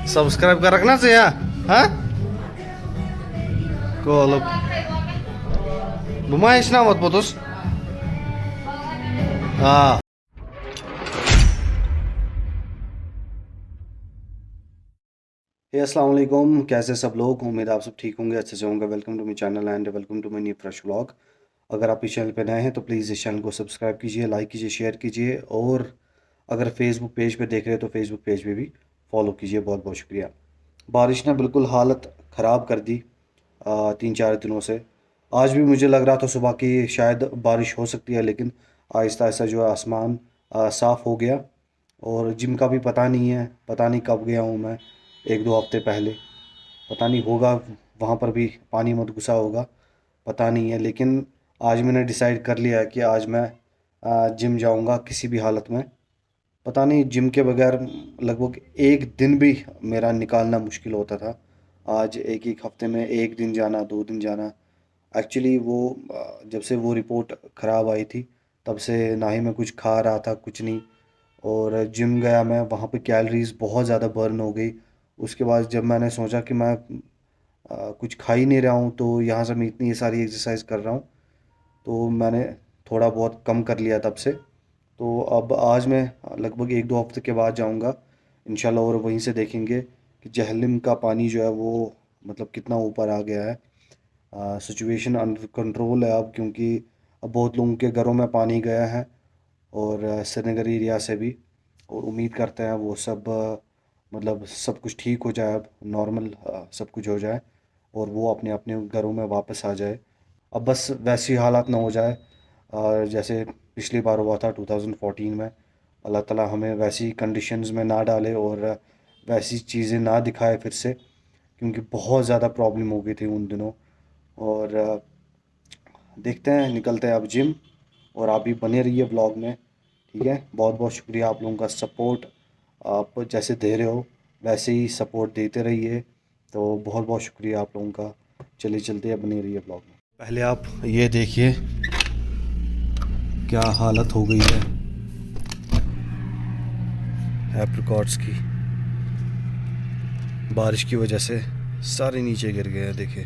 Subscribe कर रखना चाहिए हाँ कॉल बुमाइश ना मत पुतुस हाँ। अस्सलाम वालेकुम, कैसे सब लोग। उम्मीद आप सब ठीक होंगे, अच्छे से होंगे। Welcome to my channel and welcome to my new fresh vlog. अगर आप इस चैनल पर नए हैं तो प्लीज़ इस चैनल को सब्सक्राइब कीजिए, लाइक कीजिए, शेयर कीजिए, और अगर फेसबुक पेज पे देख रहे हैं तो फेसबुक पेज पे भी फॉलो कीजिए। बहुत बहुत शुक्रिया। बारिश ने बिल्कुल हालत ख़राब कर दी 3-4 दिनों से। आज भी मुझे लग रहा था सुबह की शायद बारिश हो सकती है, लेकिन आहिस्ता आहिस्ता जो है आसमान साफ़ हो गया। और जिम का भी पता नहीं है, पता नहीं कब गया हूँ मैं, 1-2 हफ्ते पहले। पता नहीं होगा वहाँ पर भी पानी मत घुसा होगा, पता नहीं है। लेकिन आज मैंने डिसाइड कर लिया है कि आज मैं जिम जाऊँगा किसी भी हालत में। पता नहीं जिम के बगैर लगभग एक दिन भी मेरा निकालना मुश्किल होता था। आज एक एक हफ्ते में एक दिन जाना, 2 दिन जाना। एक्चुअली वो जब से वो रिपोर्ट ख़राब आई थी तब से ना ही मैं कुछ खा रहा था, कुछ नहीं। और जिम गया मैं, वहाँ पे कैलोरीज बहुत ज़्यादा बर्न हो गई। उसके बाद जब मैंने सोचा कि मैं कुछ खा ही नहीं रहा हूँ, तो यहाँ से मैं इतनी सारी एक्सरसाइज कर रहा हूँ, तो मैंने थोड़ा बहुत कम कर लिया तब से। तो अब आज मैं लगभग 1-2 हफ्ते के बाद जाऊँगा इंशाल्लाह, और वहीं से देखेंगे कि जहलम का पानी जो है वो मतलब कितना ऊपर आ गया है। सिचुएशन अंडर कंट्रोल है अब, क्योंकि अब बहुत लोगों के घरों में पानी गया है, और श्रीनगर एरिया से भी। और उम्मीद करते हैं वो सब मतलब सब कुछ ठीक हो जाए, अब नॉर्मल सब कुछ हो जाए, और वो अपने अपने घरों में वापस आ जाए। अब बस वैसी हालात ना हो जाए जैसे पिछली बार हुआ था 2014 में। अल्लाह ताला हमें वैसी कंडीशंस में ना डाले और वैसी चीज़ें ना दिखाए फिर से, क्योंकि बहुत ज़्यादा प्रॉब्लम हो गई थी उन दिनों। और देखते हैं, निकलते हैं अब जिम, और आप भी बने रहिए ब्लॉग में। ठीक है, बहुत बहुत शुक्रिया आप लोगों का सपोर्ट। आप जैसे दे रहे हो वैसे ही सपोर्ट देते रहिए, तो बहुत बहुत शुक्रिया आप लोगों का। चलिए चलते हैं, बने रहिए ब्लॉग में। पहले आप ये देखिए क्या हालत हो गई है एप्रिकॉट्स की। बारिश की वजह से सारे नीचे गिर गए हैं, देखिए।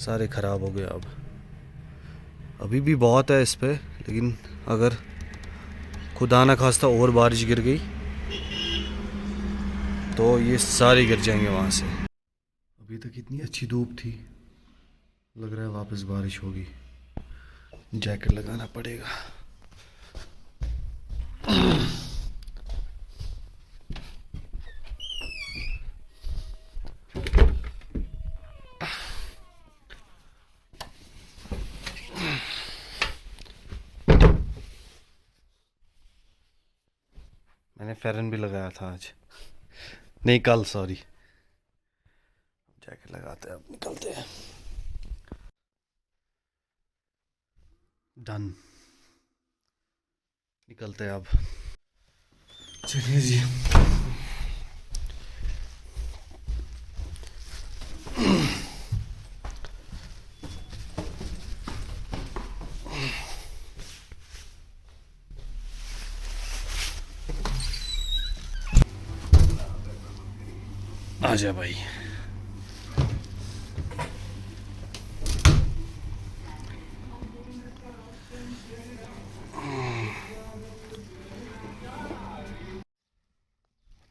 सारे ख़राब हो गए। अब अभी भी बहुत है इस पे, लेकिन अगर खुदा ना खास्ता और बारिश गिर गई तो ये सारे गिर जाएंगे वहाँ से। अभी तक इतनी अच्छी धूप थी, लग रहा है वापस बारिश होगी। जैकेट लगाना पड़ेगा। मैंने फेरन भी लगाया था आज, नहीं कल, सॉरी। जैकेट लगाते हैं, अब निकलते हैं। डन, निकलते हैं अब। चलिए जी। आजा भाई।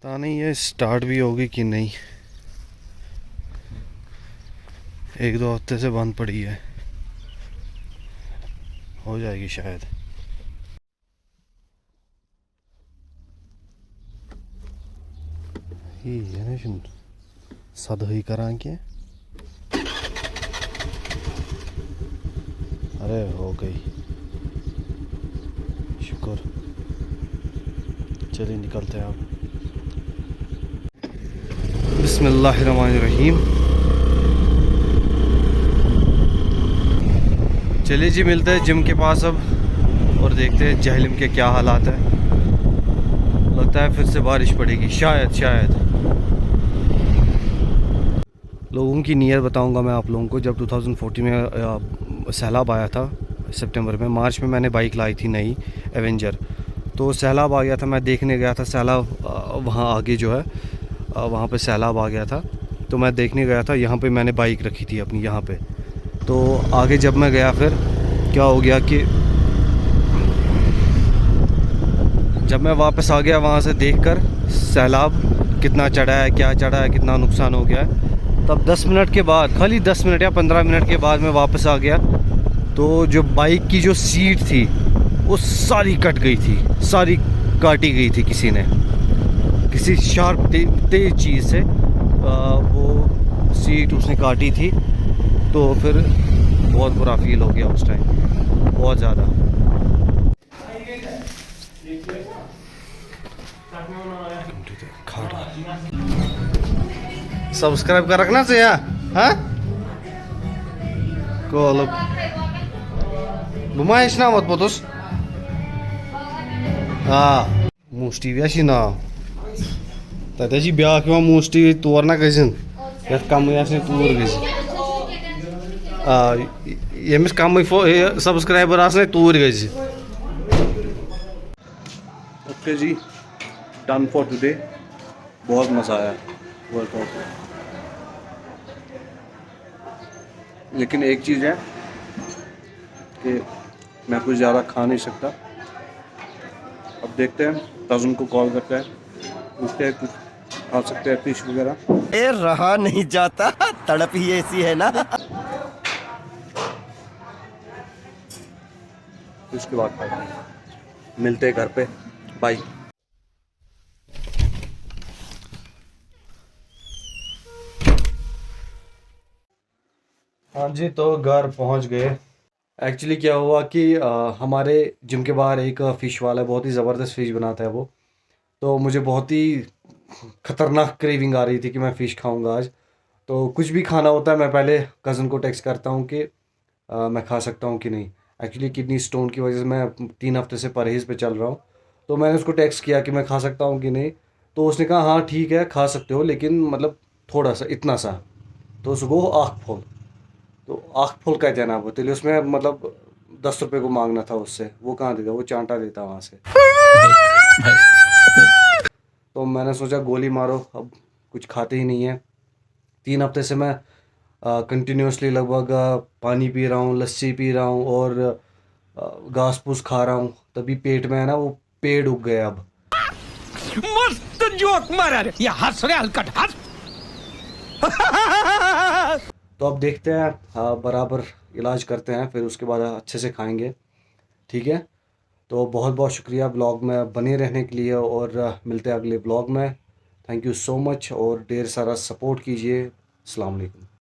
पता नहीं ये स्टार्ट भी होगी कि नहीं, 1-2 हफ्ते से बंद पड़ी है। हो जाएगी शायद। ये सदही करां क्या? अरे हो गई, शुक्र। चलिए निकलते हैं अब। बिस्मिल्लाहिर्रहमानिर्रहीम। चलिए जी, मिलते हैं जिम के पास अब, और देखते हैं जहलम के क्या हालात है। लगता है फिर से बारिश पड़ेगी, शायद। लोगों की नीयत बताऊंगा मैं आप लोगों को। जब 2014 में सैलाब आया था सितंबर में, मार्च में मैंने बाइक लाई थी नई एवेंजर, तो सैलाब आ गया था, मैं देखने गया था सैलाब वहाँ आगे जो है वहाँ पे सैलाब आ गया था, तो मैं देखने गया था। यहाँ पे मैंने बाइक रखी थी अपनी यहाँ पे। तो आगे जब मैं गया फिर क्या हो गया कि जब मैं वापस आ गया वहाँ से देखकर सैलाब कितना चढ़ा है, क्या चढ़ा है, कितना नुकसान हो गया है, तब 10 मिनट के बाद, खाली 10 मिनट या 15 मिनट के बाद मैं वापस आ गया। तो जो बाइक की जो सीट थी वो सारी कट गई थी, सारी काटी गई थी किसी ने, किसी शार्प तेज चीज़ से वो सीट उसने काटी थी। तो फिर बहुत बुरा फील हो गया उस टाइम, बहुत ज़्यादा। सब्सक्राइब कर रखना से या हाँ को बुमाइश ना मत पोतुस हाँ मुस्टी व्याशी ना तजी ब्याह कि मुस्टी तोर ना गजन यथ कम तूर गज यमिस कम सब्सक्राइबर आसने तूर गज। ओके जी, डन फॉर टुडे। बहुत मज़ा आया वर्कआउट में, लेकिन एक चीज़ है कि मैं कुछ ज़्यादा खा नहीं सकता। अब देखते हैं, तजुन को कॉल करते हैं, पूछते हैं कुछ खा सकते हैं फिश वगैरह। ए रहा नहीं जाता, तड़प ही ऐसी है ना। उसके बाद खाते हैं, मिलते हैं घर पे, बाय। हाँ जी, तो घर पहुंच गए। एक्चुअली क्या हुआ कि हमारे जिम के बाहर एक फ़िश वाला है, बहुत ही ज़बरदस्त फ़िश बनाता है वो। तो मुझे बहुत ही ख़तरनाक क्रेविंग आ रही थी कि मैं फ़िश खाऊंगा आज। तो कुछ भी खाना होता है मैं पहले कज़न को टेक्स्ट करता हूँ कि मैं खा सकता हूँ कि नहीं। एक्चुअली किडनी स्टोन की वजह से मैं 3 हफ्ते से परहेज़ पे चल रहा हूँ। तो मैंने उसको टेक्स्ट किया कि मैं खा सकता हूँ कि नहीं। तो उसने कहा हाँ ठीक है खा सकते हो, लेकिन मतलब थोड़ा सा, इतना सा। तो उसको आँख खोल, तो आँख फुल कहते हैं ना वो, तो उसमें मतलब 10 रुपए को मांगना था उससे, वो कहाँ देगा, वो चांटा देता वहाँ से। तो मैंने सोचा गोली मारो, अब कुछ खाते ही नहीं है। 3 हफ्ते से मैं कंटिन्यूसली लगभग पानी पी रहा हूँ, लस्सी पी रहा हूँ और घास फूस खा रहा हूँ, तभी पेट में है ना वो पेड़ उग गए अब। मस्त जोक मारा रे, ये हंस रहे हलकट हंस। तो अब देखते हैं, बराबर इलाज करते हैं, फिर उसके बाद अच्छे से खाएंगे, ठीक है। तो बहुत बहुत शुक्रिया ब्लॉग में बने रहने के लिए, और मिलते हैं अगले ब्लॉग में। थैंक यू सो मच, और ढेर सारा सपोर्ट कीजिए। अस्सलाम वालेकुम।